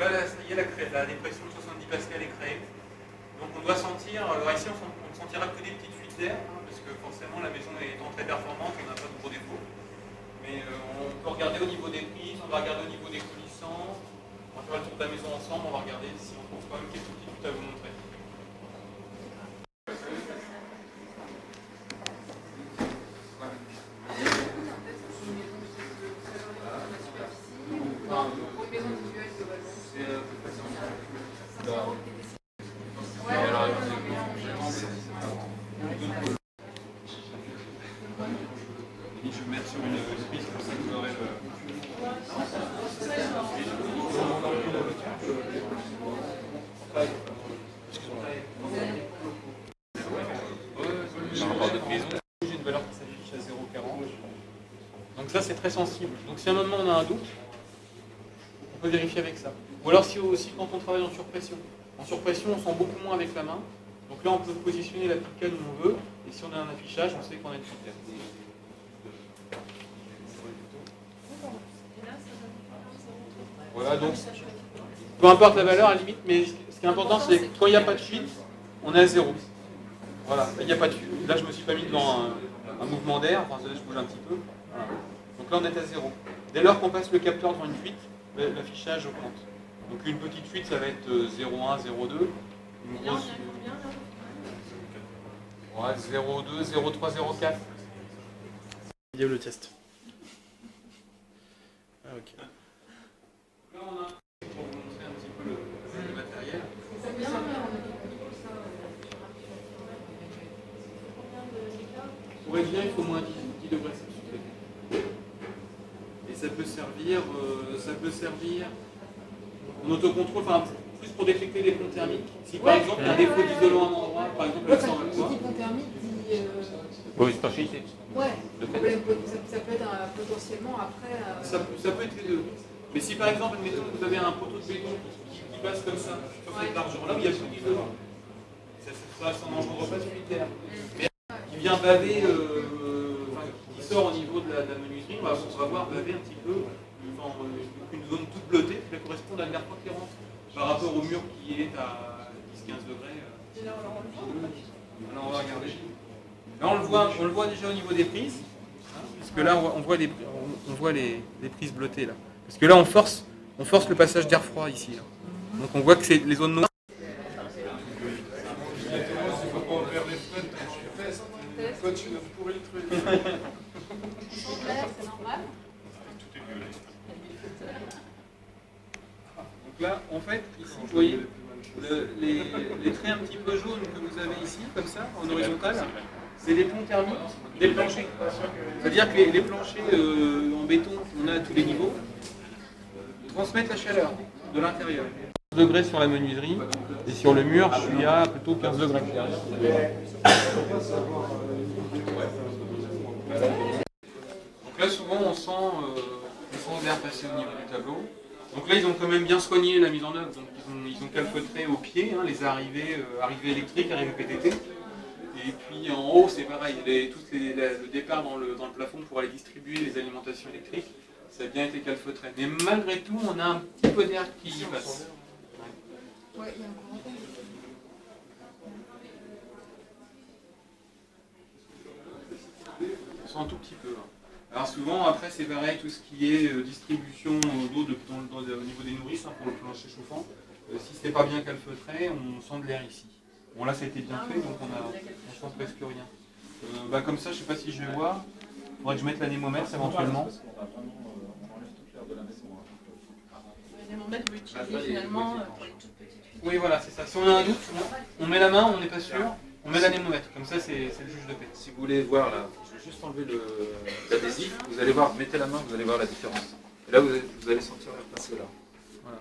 là, ça y est, la dépression de 70 pascal est créée. Donc on doit sentir, alors ici on ne sentira que des petites fuites d'air, hein, parce que forcément la maison étant très performante, on n'a pas de gros défauts. Mais on peut regarder au niveau des prises, on va regarder au niveau des coulissants, on va faire le tour de la maison ensemble, on va regarder si on trouve quand même quelques petites fuites à vous montrer. Je vais mettre sur une prise comme ça que vous aurez le... Par rapport de prise, j'ai une valeur qui s'affiche à 0,40. Donc ça c'est très sensible. Donc si à un moment on a un doute, on peut vérifier avec ça. Ou alors si aussi quand on travaille en surpression. En surpression on sent beaucoup moins avec la main. Donc là on peut positionner la picale où on veut. Et si on a un affichage, on sait qu'on a une critère. Voilà, donc peu importe la valeur à la limite, mais ce qui est important c'est que quand il n'y a pas de fuite, on est à 0. Voilà, il n'y a pas de fuite. Là je me suis pas mis devant un mouvement d'air, enfin je bouge un petit peu. Voilà. Donc là on est à 0. Dès lors qu'on passe le capteur devant une fuite, l'affichage augmente. Donc une petite fuite ça va être 0,1, 0,2. Une grosse... Ouais, 0,2, 0,3, 0,4. Il y a le test. Ah, ok. Là, on a pour vous montrer un petit peu le matériel. Pour être bien, il faut moins 10 degrés Celsius. Et ça peut servir en autocontrôle, enfin plus pour détecter les ponts thermiques. Si par exemple il y a un défaut d'isolant à un endroit, par exemple le 123. Pont thermique dit. Oui, spatialité. Ouais, ça peut être potentiellement après. Ça peut être les deux. Mais si par exemple, admettons que vous avez un poteau de béton qui passe comme ça, sur cette largeur-là, où il y a plus d'isolant, ça n'engendre pas de fuite d'air. Mais qui vient baver, qui sort au niveau de la menuiserie, on va voir baver un petit peu une zone toute bleutée qui va correspondre à l'air qui rentre par rapport au mur qui est à 10-15 degrés. Alors on va regarder. Là on le voit déjà au niveau des prises, hein, puisque là on voit les prises bleutées là. Parce que là on force le passage d'air froid ici. Là. Donc on voit que c'est les zones noires. Donc là, en fait, ici, vous voyez, les traits un petit peu jaunes que vous avez ici, comme ça, en horizontal, c'est les ponts thermiques des planchers. C'est-à-dire que les planchers en béton qu'on a à tous les niveaux transmettent la chaleur de l'intérieur. 15 degrés sur la menuiserie, et sur le mur, je suis à plutôt 15 degrés. Donc là, souvent, on sent l'air passer au niveau du tableau. Donc là, ils ont quand même bien soigné la mise en œuvre. Donc ils ont calfeutré au pied, hein, les arrivées électriques, arrivées PTT. Et puis en haut, c'est pareil. Le départ dans le plafond pour aller distribuer les alimentations électriques, ça a bien été calfeutré. Mais malgré tout, on a un petit peu d'air qui y passe. Ouais, il y a un courant. Un tout petit peu. Alors souvent, après, c'est pareil, tout ce qui est distribution d'eau au niveau des nourrices, hein, pour le plancher chauffant, si c'est pas bien calfeutré, on sent de l'air ici. Bon là, ça a été bien fait, donc on sent presque rien. Comme ça, je sais pas si je vais voir. Il faudrait que je mette l'anémomètre éventuellement. L'anémomètre, vous l'utilisez finalement pour les toutes petites fuites. Oui, voilà, c'est ça. Si on a un doute, on met la main, on n'est pas sûr, on met l'anémomètre. Comme ça, c'est le juge de paix. Si vous voulez voir là, je vais juste enlever l'adhésif, vous allez voir, mettez la main, vous allez voir la différence. Et là, vous allez sentir l'air passer là. Voilà.